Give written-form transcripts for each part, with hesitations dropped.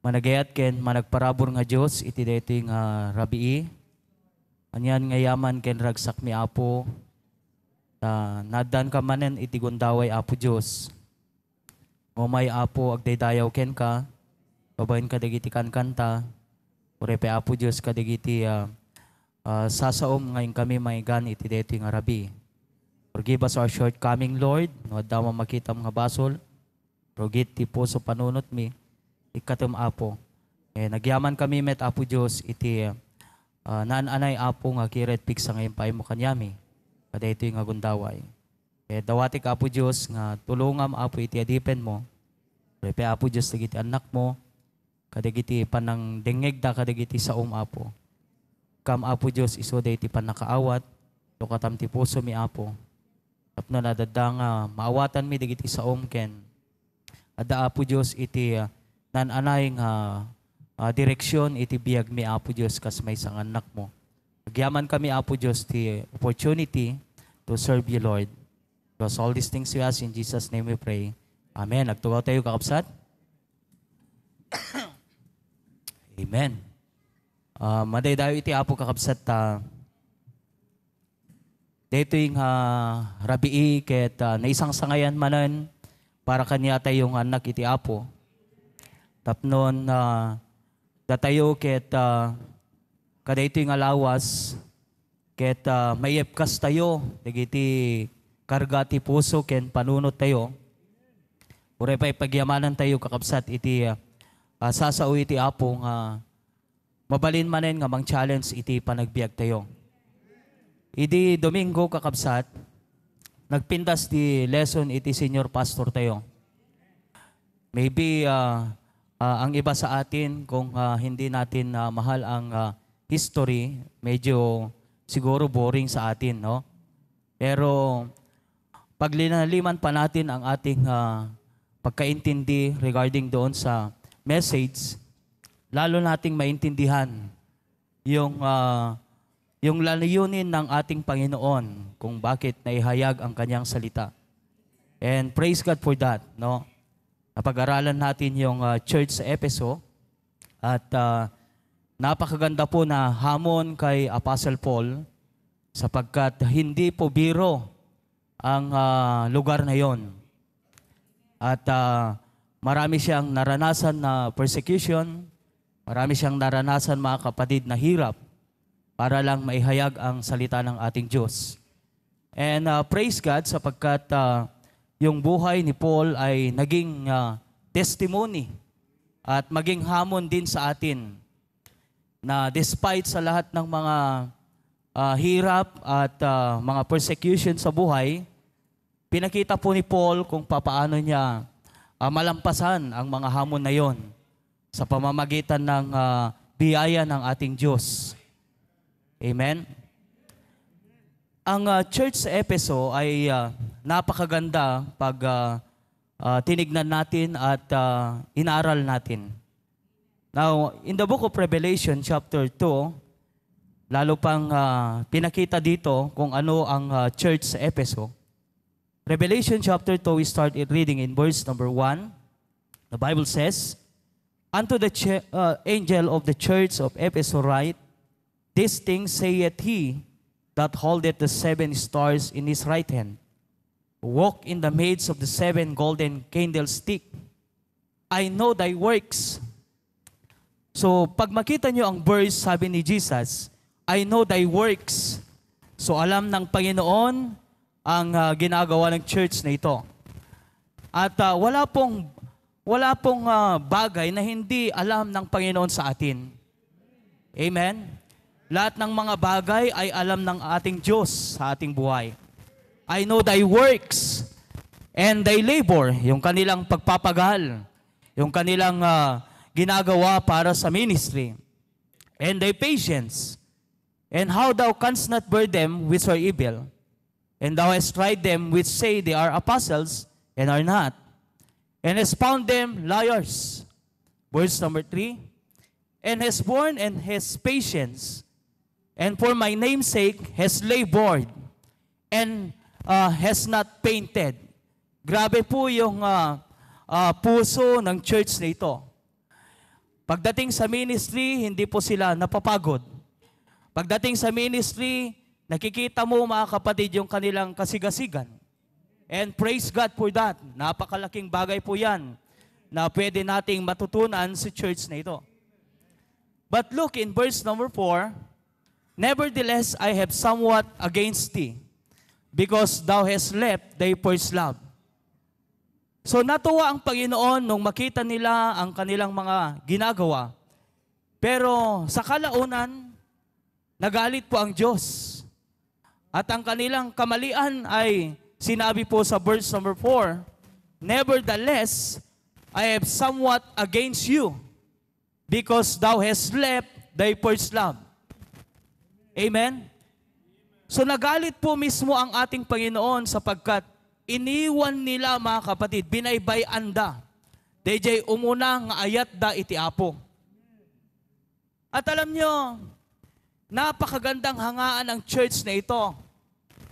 managayat ken managparabor nga Dios iti daytoy nga rabii. Anyan nga yaman ken ragsak mi Apo. Nadan ka manen iti gundaway Apo Dios. Umay Apo agdaydayaw ken ka. Babayin ka dagiti kankanta. Urepe Apo Dios ka dagiti sasaom ngayon kami maigan iti daytoy nga rabii. Forgive us our shortcoming, Lord. No daw makita mga basol. Rogit ti puso panunot mi. Ikatum Apo. Nagyaman kami met Apo Diyos iti naan-anay Apo nga kiret piksa ngayon pa mo kanyami. Kada ito yung agundaway. Dawati ka Apo Diyos nga tulungam Apo iti adipen mo. Repe Apo Diyos dagiti anak mo. Kadagiti panang dengeg da kadagiti saom Apo. Kam Apo Diyos isoda iti panakaawat. Lukatam ti puso mi Apo. Tapno nadada nga maawatan mi dagiti saom ken. Ada Apo Diyos iti nananay nga direksyon iti biyag mi Apo Diyos kas may sang anak mo. Agyaman kami Apo Diyos ti opportunity to serve you Lord. Because all these things we ask in Jesus' name we pray. Amen. Nagtugaw tayo kakapsat. Amen. Madaydayo iti Apo kakapsat dito yung rabii ket naisang sangayan manan para kanya tayong anak iti Apo. Tapnon datayo ket kada ito yung alawas ket mayepkas tayo dagiti karga ti puso ken panunot tayo. Uray pa ipagyamanan tayo kakabsat iti sasao iti Apo nga mabalin manen nga mang challenge iti panagbiag tayo. Idi Domingo kakabsat nagpintas di lesson iti senior pastor tayo. Maybe ang iba sa atin kung hindi natin mahal ang history, medyo siguro boring sa atin, no? Pero pag linaliman pa natin ang ating pagkaintindi regarding doon sa message, lalo nating maintindihan yung layunin ng ating Panginoon kung bakit naihayag ang kanyang salita. And praise God for that, no? Napag-aralan natin yung church sa Efeso at napakaganda po na hamon kay Apostle Paul sapagkat hindi po biro ang lugar na yon. At marami siyang naranasan na persecution, marami siyang naranasan mga kapatid na hirap para lang maihayag ang salita ng ating Diyos. And praise God sapagkat yung buhay ni Paul ay naging testimony at maging hamon din sa atin na despite sa lahat ng mga hirap at mga persecution sa buhay, pinakita po ni Paul kung papaano niya malampasan ang mga hamon na yon sa pamamagitan ng biyaya ng ating Diyos. Amen? Ang church sa Efeso ay napakaganda pag tinignan natin at inaral natin. Now, in the book of Revelation chapter 2, lalo pang pinakita dito kung ano ang church sa Efeso. Revelation chapter 2, we start reading in verse number 1. The Bible says, "Unto the angel of the church of Ephesus write, These things saith he that holdeth the 7 stars in his right hand, walk in the midst of the 7 golden candlestick. I know thy works." So, pag makita nyo ang verse, sabi ni Jesus, I know thy works. So, alam ng Panginoon ang ginagawa ng church na ito. At wala pong bagay na hindi alam ng Panginoon sa atin. Amen? Lahat ng mga bagay ay alam ng ating Diyos sa ating buhay. I know thy works and thy labor, yung kanilang pagpapagal, yung kanilang ginagawa para sa ministry, and thy patience, and how thou canst not bear them which are evil, and thou hast tried them which say they are apostles, and are not, and hast found them liars. Verse number 3, and has borne and has patience, and for my name's sake has labored, and has not painted. Grabe po yung puso ng church na ito. At wala pong bagay na hindi alam ng Panginoon sa atin. Amen? Lahat ng mga bagay ay alam ng ating Diyos sa ating buhay. I know thy works. And thy labor, yung kanilang pagpapagal, yung kanilang ginagawa para sa ministry, and thy patience, and how thou canst not bear them which are evil, and thou hast tried them which say they are apostles, and are not, and hast found them liars. Verse number 4, and has borne and has patience, and for my name's sake has labored, and has not painted. Grabe po yung Pagdating sa ministry, hindi po sila napapagod. Pagdating sa ministry, nakikita mo mga kapatid yung kanilang kasigasigan. And praise God for that. Napakalaking bagay po yan na pwede nating matutunan sa church na ito. But look in verse number 4, nevertheless, I have somewhat against thee, because thou hast left thy first love. So natuwa ang Panginoon nung makita nila ang kanilang mga ginagawa. Pero sa kalaunan, nagalit po ang Diyos. At ang kanilang kamalian ay sinabi po sa verse number 4, nevertheless, I have somewhat against you, because thou hast left thy first love. Amen? So nagalit po mismo ang ating Panginoon sapagkat iniwan nila mga kapatid, binaybayan da. DJ umuna nga ayat da iti Apo. At alam nyo, napakagandang hangaan ng church na ito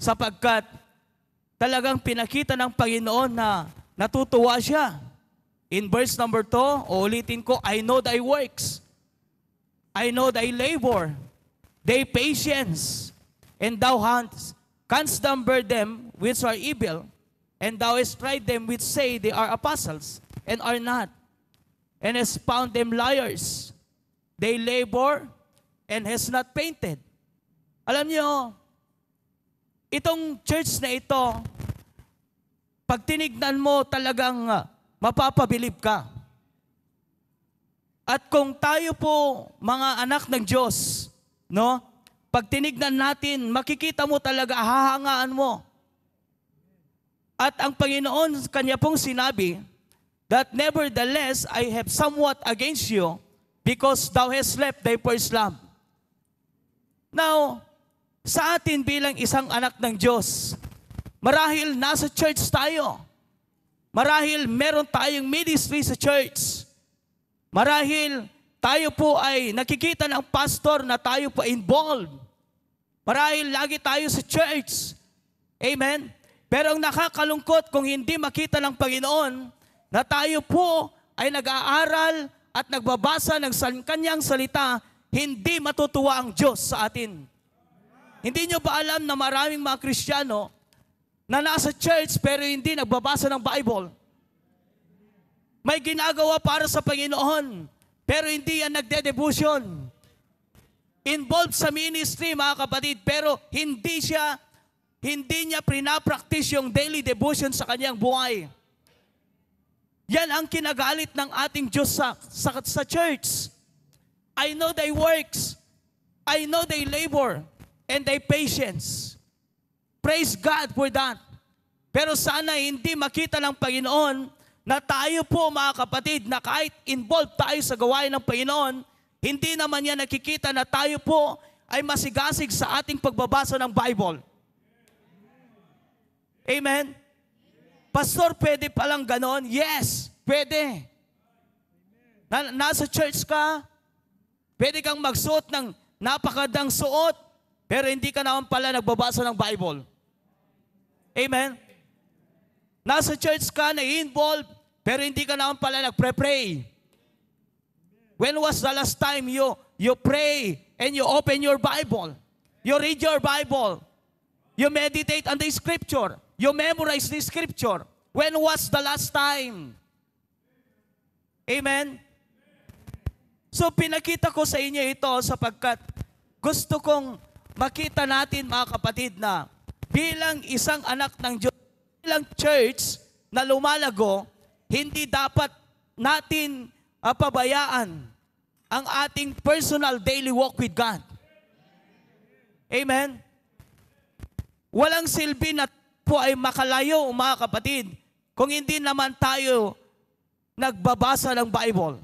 sapagkat talagang pinakita ng Panginoon na natutuwa siya. In verse number 2, uulitin ko, I know thy works. I know thy labor, thy patience, and thou canst number them which are evil, and thou hast tried them which say they are apostles, and are not, and hast found them liars. They labor, and has not painted. Alam niyo, itong church na ito, pag tinignan mo talagang mapapabilib ka. At kung tayo po mga anak ng Diyos, no? Pag tinignan natin, makikita mo talaga, hahangaan mo. At ang Panginoon, Kanya pong sinabi, that nevertheless, I have somewhat against you, because thou hast left thy first love. Now, sa atin bilang isang anak ng Diyos, marahil nasa church tayo. Marahil meron tayong ministry sa church. Marahil tayo po ay nakikita ng pastor na tayo po involved. Marahil lagi tayo sa church. Amen? Pero ang nakakalungkot kung hindi makita ng Panginoon na tayo po ay nag-aaral at nagbabasa ng kanyang salita, hindi matutuwa ang Diyos sa atin. Hindi nyo ba alam na maraming mga Kristiyano na nasa church pero hindi nagbabasa ng Bible? May ginagawa para sa Panginoon pero hindi yan nagde-devotion. Involved sa ministry mga kapatid pero hindi niya pinapractice yung daily devotion sa kanyang buhay. Yan ang kinagalit ng ating Diyos sa church. I know thy works, I know thy labor, and thy patience. Praise God for that. Pero sana hindi makita ng Panginoon na tayo po mga kapatid na kahit involved tayo sa gawain ng Panginoon, hindi naman niya nakikita na tayo po ay masigasig sa ating pagbabasa ng Bible. Amen? Pastor, pwede palang ganon? Yes, pwede. Nasa church ka, pwede kang magsuot ng napakadang suot, pero hindi ka naman pala nagbabasa ng Bible. Amen? Nasa church ka, na-involved, pero hindi ka naman pala nagpre-pray. When was the last time you pray and you open your Bible? You read your Bible. You meditate on the Scripture. You memorize the Scripture. When was the last time? Amen? So pinakita ko sa inyo ito sapagkat gusto kong makita natin mga kapatid na bilang isang anak ng Diyos, bilang church na lumalago, hindi dapat natin pabayaan ang ating personal daily walk with God. Amen? Walang silbi na po ay makalayo mga kapatid kung hindi naman tayo nagbabasa ng Bible.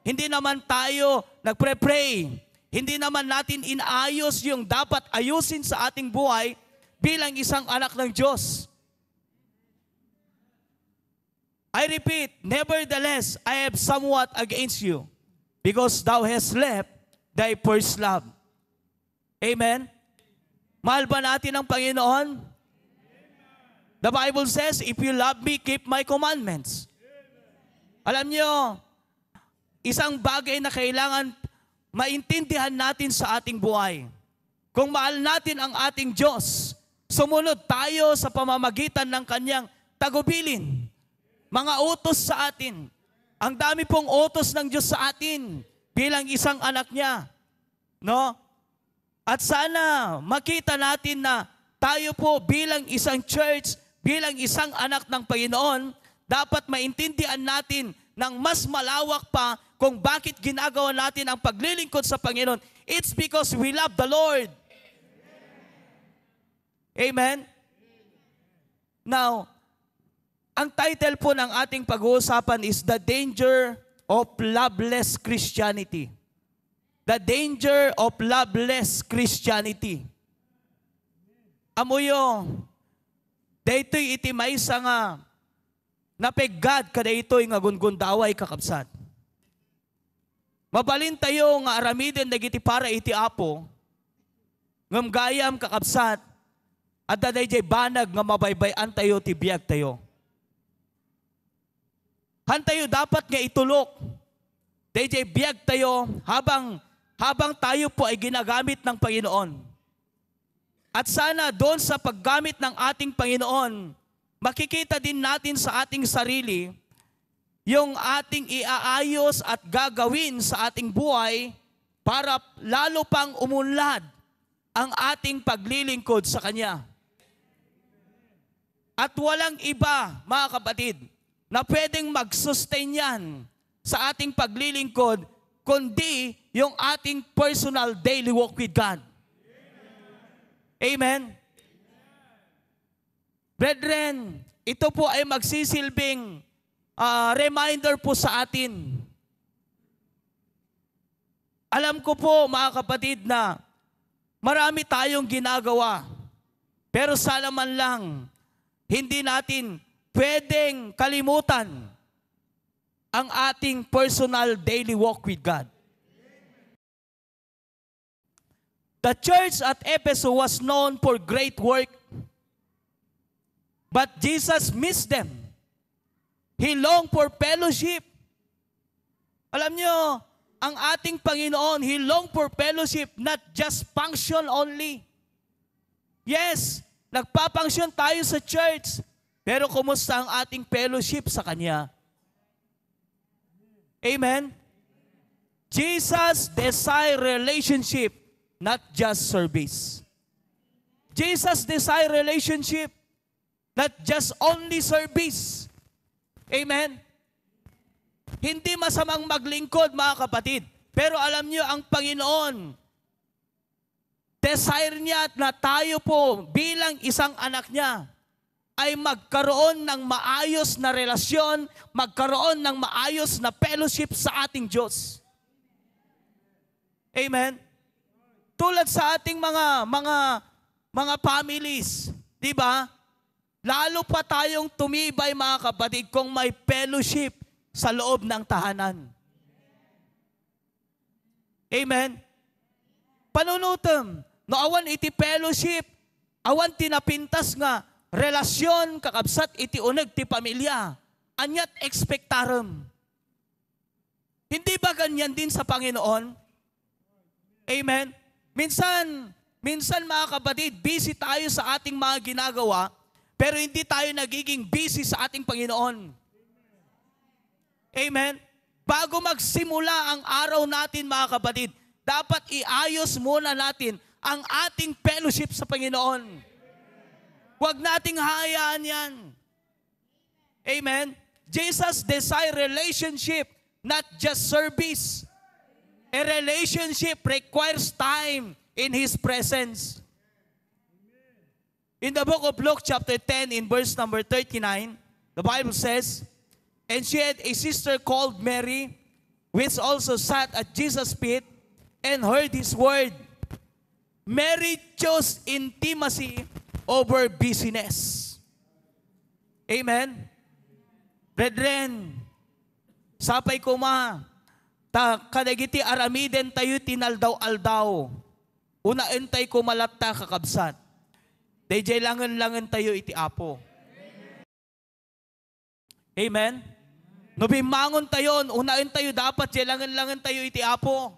Hindi naman tayo nagpre-pray. Hindi naman natin inaayos yung dapat ayusin sa ating buhay bilang isang anak ng Diyos. I repeat, nevertheless, I have somewhat against you, because thou hast left thy first love. Amen? Mahal ba natin ang Panginoon? The Bible says, if you love me, keep my commandments. Alam nyo, isang bagay na kailangan maintindihan natin sa ating buhay. Kung mahal natin ang ating Diyos, sumunod tayo sa pamamagitan ng Kanyang tagubilin. Mga utos sa atin. Ang dami pong utos ng Diyos sa atin bilang isang anak niya. No? At sana makita natin na tayo po bilang isang church, bilang isang anak ng Panginoon, dapat maintindihan natin ng mas malawak pa kung bakit ginagawa natin ang paglilingkod sa Panginoon. It's because we love the Lord. Amen? Now, ang title po ng ating pag-uusapan is The Danger of Loveless Christianity. The Danger of Loveless Christianity. Amuyo, daytoy iti maysa nga napeggad kada ito'y nga gungundaway kakabsat. Mabalin tayo nga aramiden dagiti para iti Apo, ngam gayam kakabsat, at dadayjay banag nga mabaybayan tayo, tibiyag tayo. Hantayo dapat nga itulok. Dayjay biyag tayo habang tayo po ay ginagamit ng Panginoon. At sana doon sa paggamit ng ating Panginoon, makikita din natin sa ating sarili yung ating iaayos at gagawin sa ating buhay para lalo pang umunlad ang ating paglilingkod sa Kanya. At walang iba, mga kapatid, na pwedeng mag-sustain yan sa ating paglilingkod, kundi yung ating personal daily walk with God. Amen? Brethren, ito po ay magsisilbing reminder po sa atin. Alam ko po, mga kapatid, na marami tayong ginagawa. Pero sana man lang, hindi natin pwedeng kalimutan ang ating personal daily walk with God. The church at Ephesus was known for great work, but Jesus missed them. He longed for fellowship. Alam nyo, ang ating Panginoon, He longed for fellowship, not just function only. Yes, nagpapangsyon tayo sa church, pero kumusta ang ating fellowship sa Kanya? Amen? Jesus desire relationship, not just service. Jesus desire relationship, not just only service. Amen? Hindi masamang maglingkod, mga kapatid. Pero alam niyo, ang Panginoon, desire niya na tayo po bilang isang anak niya ay magkaroon ng maayos na relasyon, magkaroon ng maayos na fellowship sa ating Diyos. Amen? Tulad sa ating mga families, di ba? Lalo pa tayong tumibay, mga kapatid, kung may fellowship sa loob ng tahanan. Amen? Panunutom, no awan iti fellowship, awan tinapintas nga, relasyon kakabsat iti uneg ti pamilya, anyat expectarum. Hindi ba ganyan din sa Panginoon? Amen? Minsan mga kapatid, busy tayo sa ating mga ginagawa, pero hindi tayo nagiging busy sa ating Panginoon. Amen? Bago magsimula ang araw natin, mga kapatid, dapat iayos muna natin ang ating fellowship sa Panginoon. Huwag nating hayaan yan. Amen? Jesus desire relationship, not just service. A relationship requires time in His presence. In the book of Luke chapter 10, in verse number 39, the Bible says, "And she had a sister called Mary, which also sat at Jesus' feet and heard His word. Mary chose intimacy over busyness." Amen? Brethren, sapay ko kadagiti aramiden tayo tinaldaw-aldaw. Unaen tayo kumalatta kakabsat. Dayjay langan tayo iti Apo. Amen? No bimangon tayo, unain tayo dapat, jelangan-langan tayo iti Apo.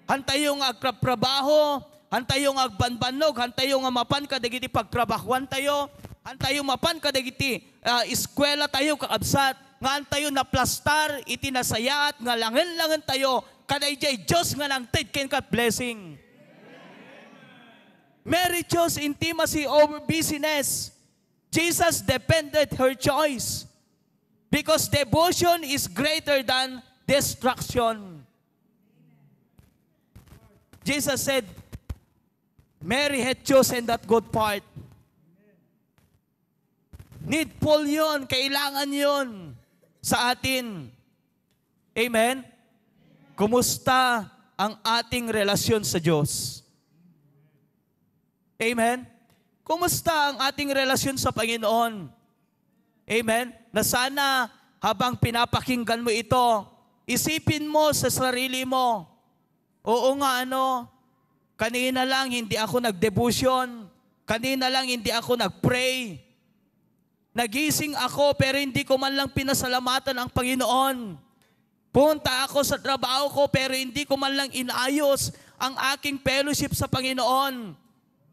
Hantayo nga agtrabaho, hantayo nga agbanbanog, hantayo nga mapan kadagiti pagtrabahuan tayo, hantayo mapan kadagiti eskwela tayo kakabsat, nga hantayo na plastar, iti nasayaat, nga langan-langan tayo, kadayjay Diyos nga nang ted ken kat blessing. Mary chose intimacy over busyness. Jesus defended her choice because devotion is greater than distraction. Jesus said, Mary had chosen that good part. Needful yun, kailangan yun sa atin. Amen? Kumusta ang ating relasyon sa Diyos? Amen? Kumusta ang ating relasyon sa Panginoon? Amen? Na sana habang pinapakinggan mo ito, isipin mo sa sarili mo, oo nga kanina lang hindi ako nag-devotion, kanina lang hindi ako nag-pray, nagising ako pero hindi ko man lang pinasalamatan ang Panginoon. Punta ako sa trabaho ko pero hindi ko man lang inayos ang aking fellowship sa Panginoon.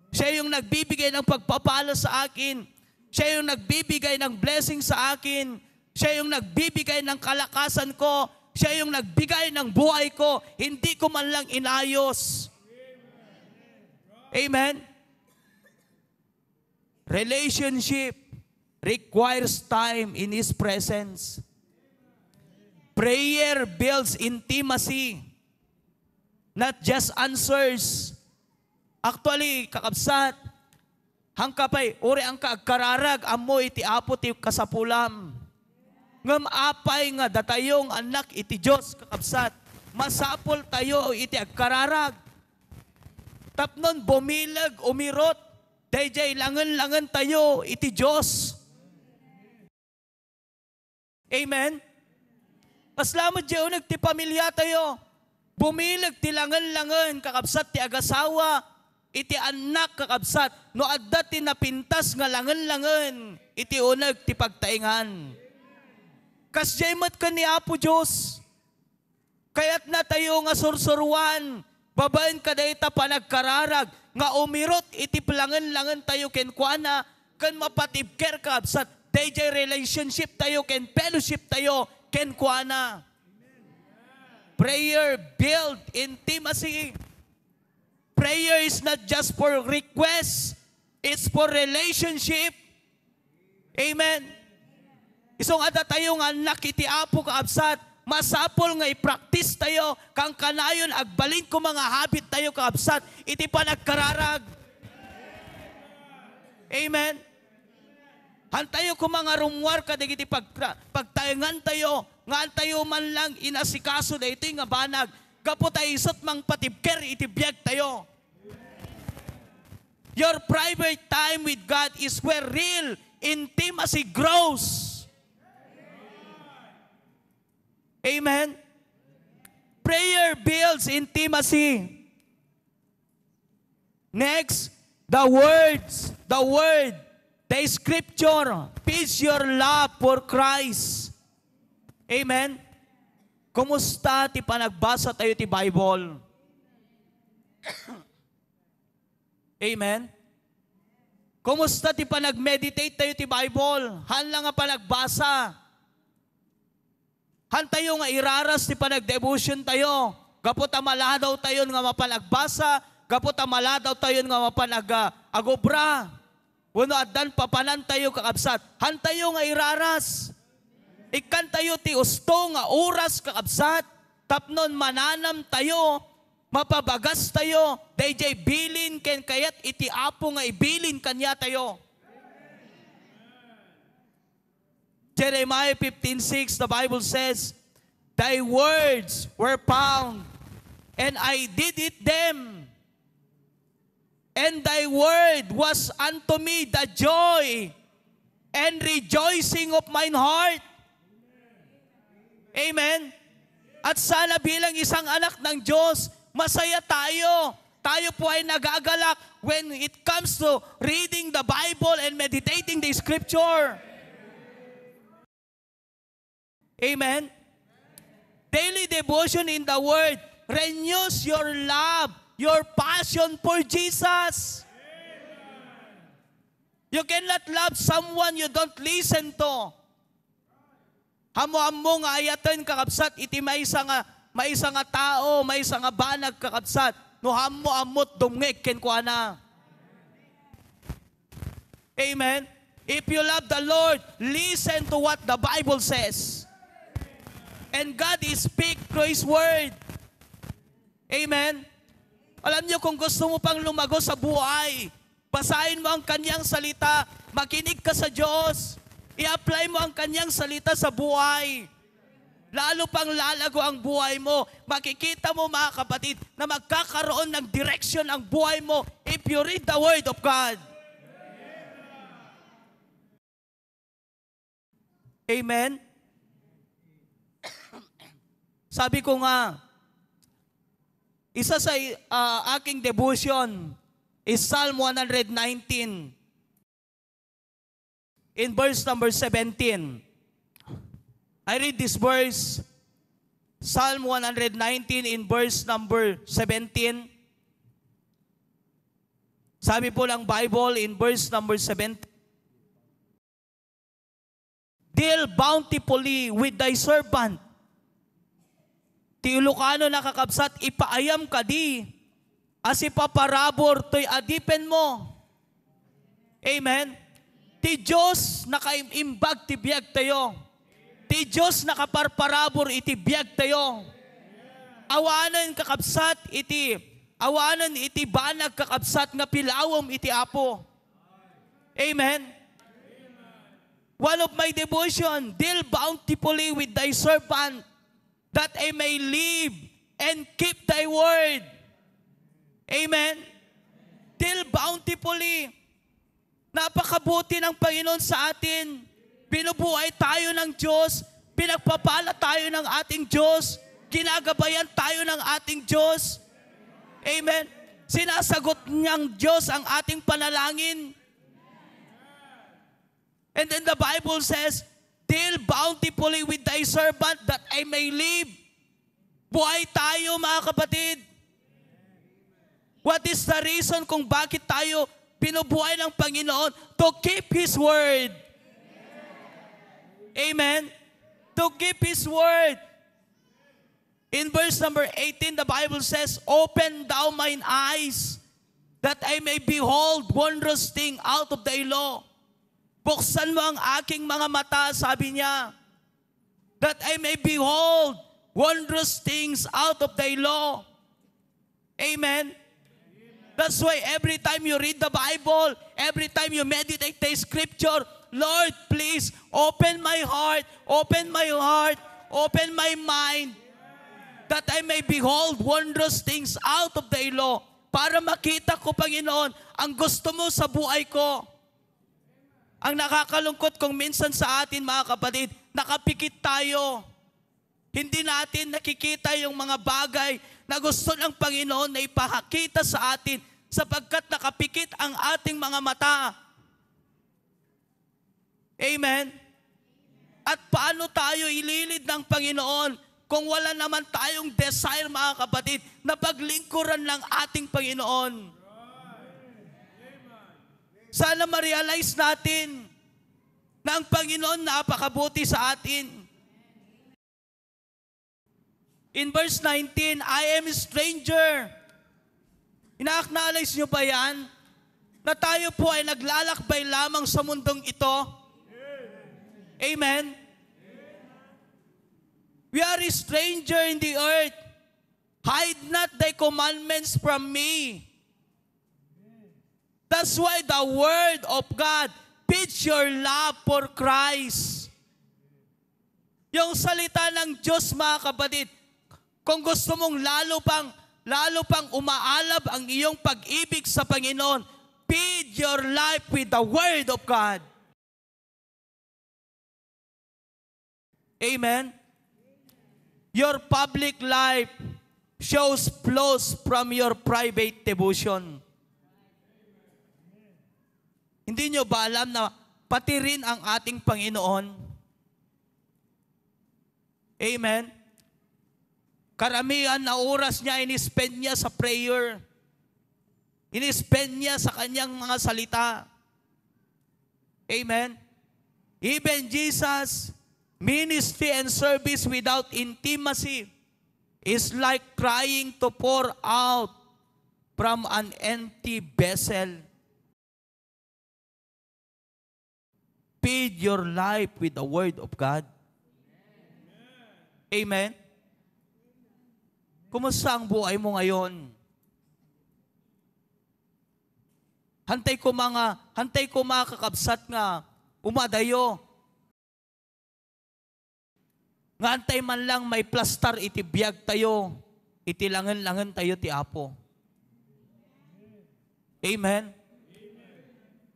Siya yung nagbibigay ng pagpapala sa akin. Siya yung nagbibigay ng blessing sa akin. Siya yung nagbibigay ng kalakasan ko. Siya yung nagbigay ng buhay ko. Hindi ko man lang inayos. Amen? Relationship requires time in His presence. Prayer builds intimacy, not just answers. Actually, kakabsat, hangkapay, uri ang kaagkararag, amoy iti apo ti kasapulam. Ngam apay nga datayong anak iti Diyos, kakabsat, masapol tayo iti agkararag. Tapnon bumilag, umirot, dayjay langan-langan tayo iti Diyos. Amen? Paslamat diyo nagti pamilya tayo. Bumilag ti langan-langan, kakabsat ti agasawa, iti anak kakabsat, no adda ti napintas nga langan-langan, iti unag ti pagtaingan. Kasjay mat ka ni Apo Diyos, kayat na tayo nga sursurwan, babaen ka dayta panagkararag, nga umirot iti langan-langan tayo kenkwana, kan mapatibker kakabsat, dayjay relationship tayo, ken fellowship tayo, kenkwana. Prayer build intimacy. Prayer is not just for request, it's for relationship. Amen. Isong ada tayo nga nakiti Apo kaabsat, masapol nga i-practice tayo, kang kanayon agbalin ko mga habit tayo kaabsat, iti panagkararag. Amen. Hantayo ko mga rumwar kadigiti pagtayangan tayo, nga tayo man lang inasikaso na ito nga banag, kapo tayo isot mang patibker, itibiyag tayo. Your private time with God is where real intimacy grows. Amen? Prayer builds intimacy. Next, the word, the scripture, feeds your love for Christ. Amen? Kumusta ti panagbasa tayo ti Bible? Amen? Kumusta ti panag-meditate tayo ti Bible? Hanlang nga panagbasa. Han tayo nga iraras ti panag-devotion tayo. Kapot maladaw tayo nga mapanagbasa. Kapot maladaw tayo nga mapanag-agobra. Wano addan papanan tayo kakabsat. Han tayo nga iraras. Ikan tayo ti usto nga oras kakabsat. Tapnon mananam tayo. Mapabagas tayo. Dayjay bilin ken kayat iti Apo nga ibilin kanya tayo. Jeremiah 15:6, the Bible says, Thy words were found, and I did eat them. And thy word was unto me the joy and rejoicing of mine heart. Amen. At sana bilang isang anak ng Diyos, masaya tayo. Tayo po ay nagagalak when it comes to reading the Bible and meditating the Scripture. Amen? Daily devotion in the Word renews your love, your passion for Jesus. You cannot love someone you don't listen to. Hamo-hamo nga ayatan kakabsat, iti may isa nga tao, may isa nga banag kakabsat, no hamo-amot dumngek ken kuana. Amen? If you love the Lord, listen to what the Bible says. And God is speak through His Word. Amen? Alam niyo, kung gusto mo pang lumago sa buhay, basahin mo ang Kanyang salita, makinig ka sa Diyos, i-apply mo ang Kanyang salita sa buhay. Lalo pang lalago ang buhay mo. Makikita mo, mga kapatid, na magkakaroon ng direction ang buhay mo if you read the Word of God. Amen? Sabi ko nga, isa sa aking devotion is Psalm 119 in verse number 17. I read this verse, Psalm 119 in verse number 17. Sabi po ng Bible in verse number 17, deal bountifully with thy servant. Ti Ilocano nakakabsat, ipaayam ka di, as ipaparabor to'y adipen mo. Amen? Ti Diyos nakaimbag ti biyag tayo. Ti Diyos nakaparparabor iti biyag tayo. Awanan kakabsat iti banag kakabsat nga pilawom iti Apo. Amen? One of my devotion, deal bountifully with thy servant, that I may live and keep thy word. Amen? Deal bountifully. Napakabuti ng Panginoon sa atin. Binubuhay tayo ng Diyos. Pinagpapala tayo ng ating Diyos. Ginagabayan tayo ng ating Diyos. Amen? Sinasagot niyang Diyos ang ating panalangin. And then the Bible says, deal bountifully with thy servant that I may live. Buhay tayo, mga kapatid. What is the reason kung bakit tayo pinubuhay ng Panginoon? To keep His word. Amen? To keep His word. In verse number 18, the Bible says, open thou mine eyes, that I may behold wondrous thing out of thy law. Buksan mo ang aking mga mata, sabi niya, that I may behold wondrous things out of thy law. Amen? That's why every time you read the Bible, every time you meditate the scripture, Lord, please open my heart, open my mind, that I may behold wondrous things out of thy law, para makita ko, Panginoon, ang gusto mo sa buhay ko. Ang nakakalungkot kung minsan sa atin, mga kapatid, nakapikit tayo. Hindi natin nakikita yung mga bagay na gusto ng Panginoon na ipakita sa atin sapagkat nakapikit ang ating mga mata. Amen? At paano tayo ililid ng Panginoon kung wala naman tayong desire, mga kapatid, na paglingkuran ng ating Panginoon? Sana ma-realize natin na ang Panginoon napakabuti sa atin. In verse 19, I am a stranger. Ina-acknowledge nyo ba yan? Na tayo po ay naglalakbay lamang sa mundong ito? Amen? We are a stranger in the earth. Hide not thy commandments from me. That's why the Word of God feeds your love for Christ. Yung salita ng Diyos, mga kapatid, kung gusto mong lalo pang umaalab ang iyong pag-ibig sa Panginoon, feed your life with the Word of God. Amen? Your public life shows flows from your private devotion. Hindi nyo ba alam na pati rin ang ating Panginoon, Amen? Karamihan na oras niya, in-spend niya sa prayer. In-spend niya sa kanyang mga salita. Amen? Even Jesus, ministry and service without intimacy is like trying to pour out from an empty vessel. Feed your life with the Word of God. Amen? Kumusta ang buhay mo ngayon? Hantay ko mga kakabsat nga umadayo. Nga antay man lang may plastar iti biyag tayo, iti langan-langan tayo ti Apo. Amen?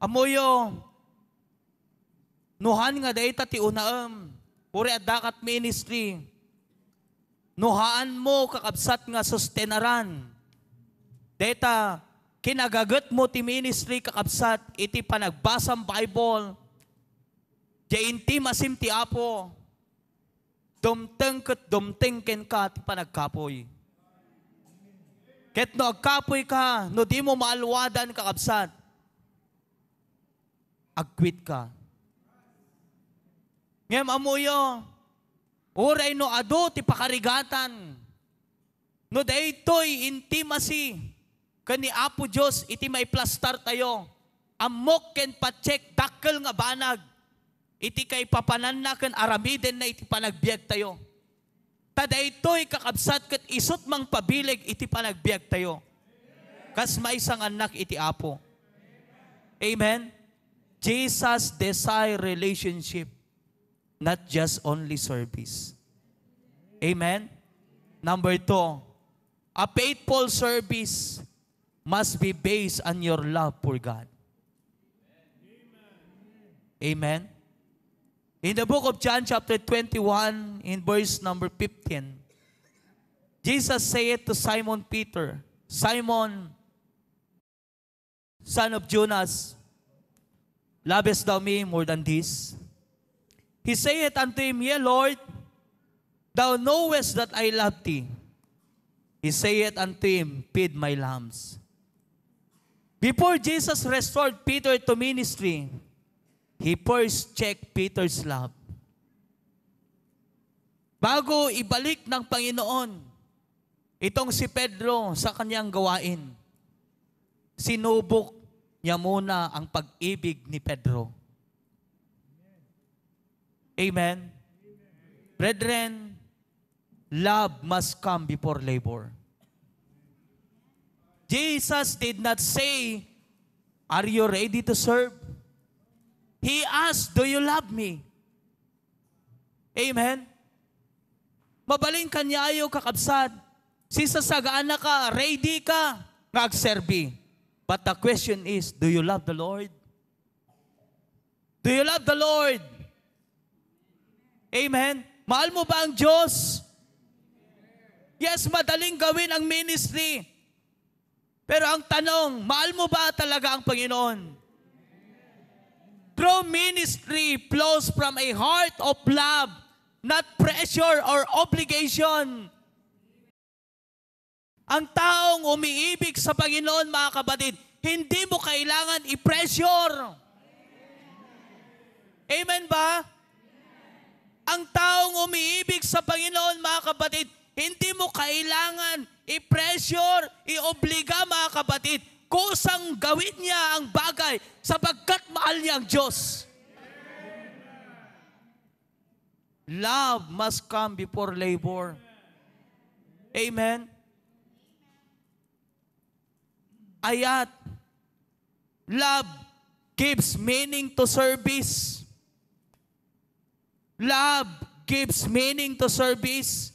Amoyo, nuhan nga dayta ti unaem, puri at dakat ministry, nuhaan mo kakabsat nga sustenaran. Deta, kinagagat mo ti ministry kakabsat, iti panagbasang Bible, di intimasim ti Apo, dumteng ket dumtengken ka ti panagkapoy. Ket no agkapoy ka, no di mo maalwadan kakabsat, agquit ka. Ngem amuyo, oray no ado ti pakarigatan, no daytoy intimacy, kani Apo Diyos iti may plastar tayo, amok ken patsek dakkel nga banag, iti kay papanan na ken aramiden na iti panagbiag tayo. Tadaytoy kakabsat ket isot mang pabileg iti panagbiag tayo. Kas may isang anak iti Apo. Amen? Jesus desire relationship, not just only service. Amen? Number 2, a faithful service must be based on your love for God. Amen? In the book of John chapter 21, in verse number 15, Jesus said to Simon Peter, Simon, son of Jonas, lovest thou me more than this? He saith unto him, Yea, Lord, thou knowest that I love thee. He saith unto him, Feed my lambs. Before Jesus restored Peter to ministry, he first checked Peter's love. Bago ibalik ng Panginoon itong si Pedro sa kanyang gawain, sinubok niya muna ang pag-ibig ni Pedro. Amen? Brethren, love must come before labor. Jesus did not say, Are you ready to serve? He asked, Do you love me? Amen? Mabaling kanyayo kakabsat. Sisasagaan na ka, ready ka, mag-serve. But the question is, do you love the Lord? Do you love the Lord? Amen? Mahal mo ba ang Diyos? Yes, madaling gawin ang ministry. Pero ang tanong, mahal mo ba talaga ang Panginoon? True ministry flows from a heart of love, not pressure or obligation. Ang taong umiibig sa Panginoon, mga kapatid, hindi mo kailangan i-pressure. Amen ba? Ang taong umiibig sa Panginoon, mga kapatid, hindi mo kailangan i-pressure, i-obliga, mga kapatid, kusang gawin niya ang bagay sapagkat mahal niya ang Diyos. Love must come before labor. Amen? Ayat, love gives meaning to service. Love gives meaning to service.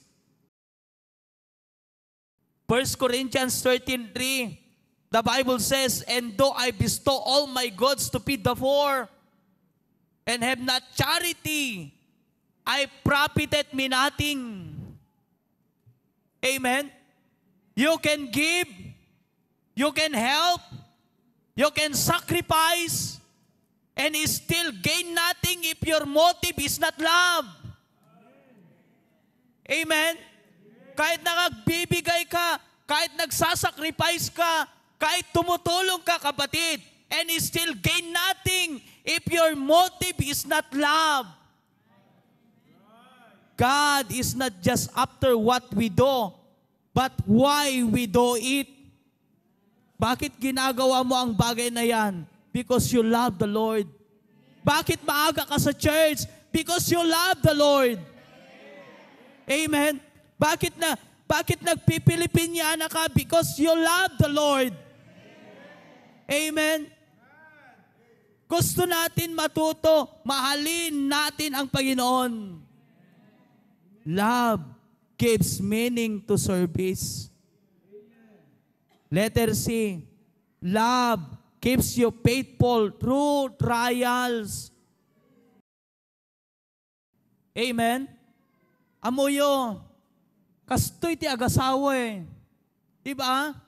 1 Corinthians 13:3, the Bible says, And though I bestow all my goods to feed the poor, and have not charity, I profited me nothing. Amen? You can give, you can help, you can sacrifice, and still gain nothing if your motive is not love. Amen? Kahit nakagbibigay ka, kahit nagsasacrifice ka, kahit tumutulong ka, kapatid, and you still gain nothing if your motive is not love. God is not just after what we do, but why we do it. Bakit ginagawa mo ang bagay na yan? Because you love the Lord. Bakit maaga ka sa church? Because you love the Lord. Amen? Bakit nagpipilipinyana ka? Because you love the Lord. Amen? Gusto natin matuto, mahalin natin ang Panginoon. Love gives meaning to service. Letter C, love keeps you faithful through trials. Amen? Amoyo, kastoy ti agasawa eh. Diba?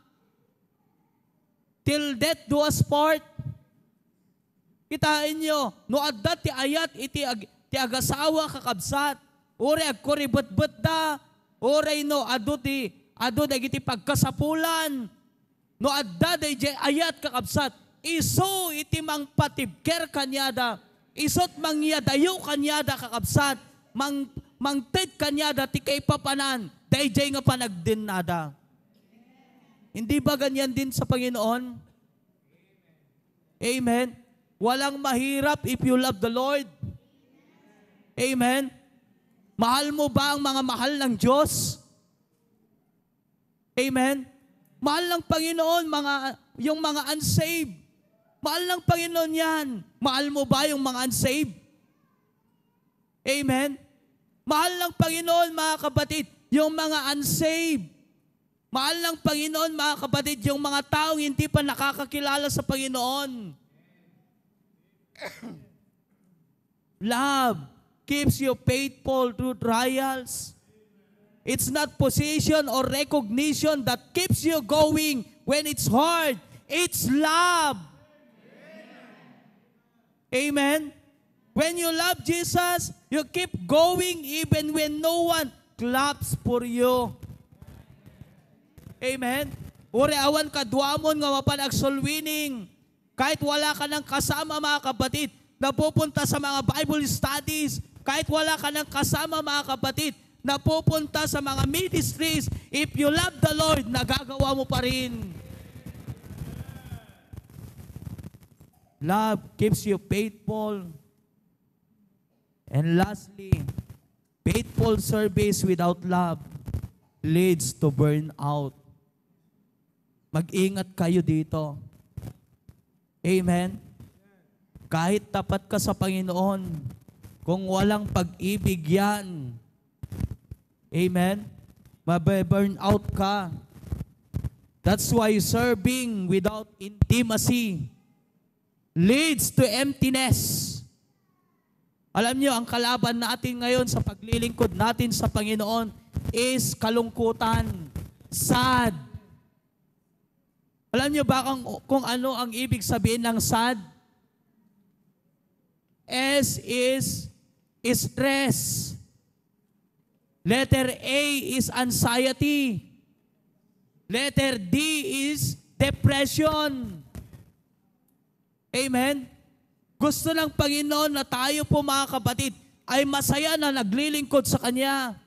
Till death do us part. Kitain nyo, no adda ti ayat iti ti agasawa kakabsat. Ore agkoribet-bet da. Ore no ado dagiti pagkasapulan. No adda day ayat kakabsat. Iso iti mang patibker kanyada. Isot mangyadayo kanyada kakabsat. Mangted kanyada ti kay papanan. Dayjay nga panagdin nada. Hindi ba ganyan din sa Panginoon? Amen. Walang mahirap if you love the Lord. Amen. Mahal mo ba ang mga mahal ng Diyos? Amen. Mahal ng Panginoon yung mga unsaved. Mahal ng Panginoon yan. Mahal mo ba yung mga unsaved? Amen. Mahal ng Panginoon, mga kapatid, yung mga unsaved. Mahal ng Panginoon, mga kapatid, yung mga taong hindi pa nakakakilala sa Panginoon. Love keeps you faithful through trials. It's not position or recognition that keeps you going when it's hard. It's love. Amen? When you love Jesus, you keep going even when no one claps for you. Amen? Uri awan kadwamon nga mapan agsulwining. Kahit wala ka ng kasama, mga kapatid, na pupunta sa mga Bible studies, kahit wala ka ng kasama, mga kapatid, na pupunta sa mga ministries, if you love the Lord, nagagawa mo pa rin. Love keeps you faithful. And lastly, faithful service without love leads to burnout. Mag-ingat kayo dito. Amen? Kahit tapat ka sa Panginoon, kung walang pag-ibig yan, amen? Mabe-burn out ka. That's why serving without intimacy leads to emptiness. Alam niyo, ang kalaban natin ngayon sa paglilingkod natin sa Panginoon is kalungkutan, sad. Alam niyo ba kung ano ang ibig sabihin ng sad? S is stress. Letter A is anxiety. Letter D is depression. Amen? Gusto ng Panginoon na tayo po, mga kapatid, ay masaya na naglilingkod sa Kanya.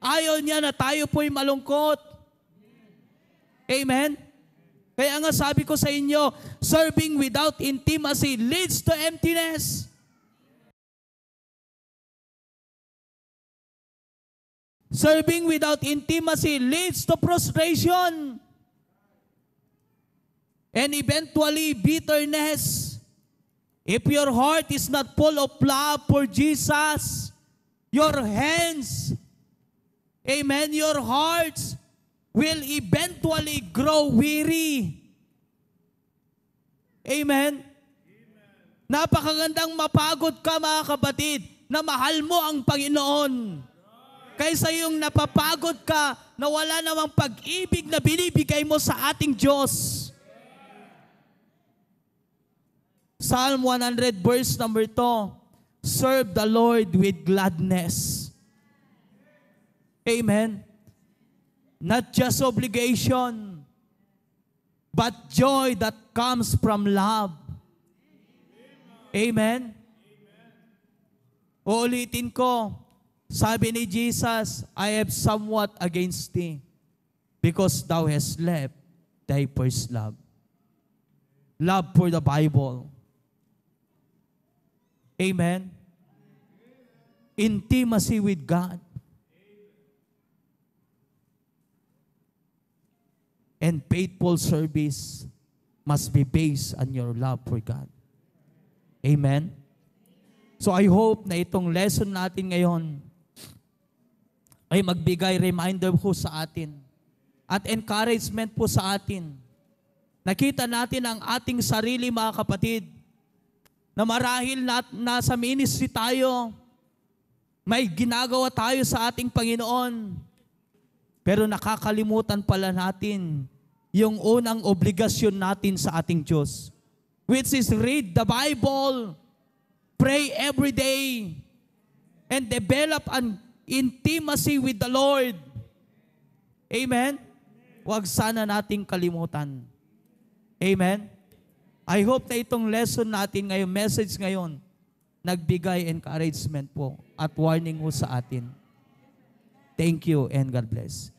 Ayaw niya na tayo po'y malungkot. Amen? Kaya nga sabi ko sa inyo, serving without intimacy leads to emptiness. Serving without intimacy leads to frustration. And eventually, bitterness. If your heart is not full of love for Jesus, your hands, amen, your hearts will eventually grow weary. Amen? Napakagandang mapagod ka, mga kapatid, na mahal mo ang Panginoon. Kaysa yung napapagod ka na wala namang pag-ibig na binibigay mo sa ating Diyos. Psalm 100 verse number 2, serve the Lord with gladness. Amen. Not just obligation, but joy that comes from love. Amen. Uulitin ko, sabi ni Jesus, I have somewhat against thee, because thou hast left thy first love. Love for the Bible. Amen. Intimacy with God. And faithful service must be based on your love for God. Amen. So I hope na itong lesson natin ngayon ay magbigay reminder po sa atin at encouragement po sa atin. Nakita natin ang ating sarili, mga kapatid, na marahil nasa ministry tayo, may ginagawa tayo sa ating Panginoon, pero nakakalimutan pala natin yung unang obligasyon natin sa ating Diyos, which is read the Bible, pray every day, and develop an intimacy with the Lord. Amen? Huwag sana nating kalimutan. Amen? I hope na itong lesson natin ngayon, message ngayon, nagbigay encouragement po at warning po sa atin. Thank you and God bless.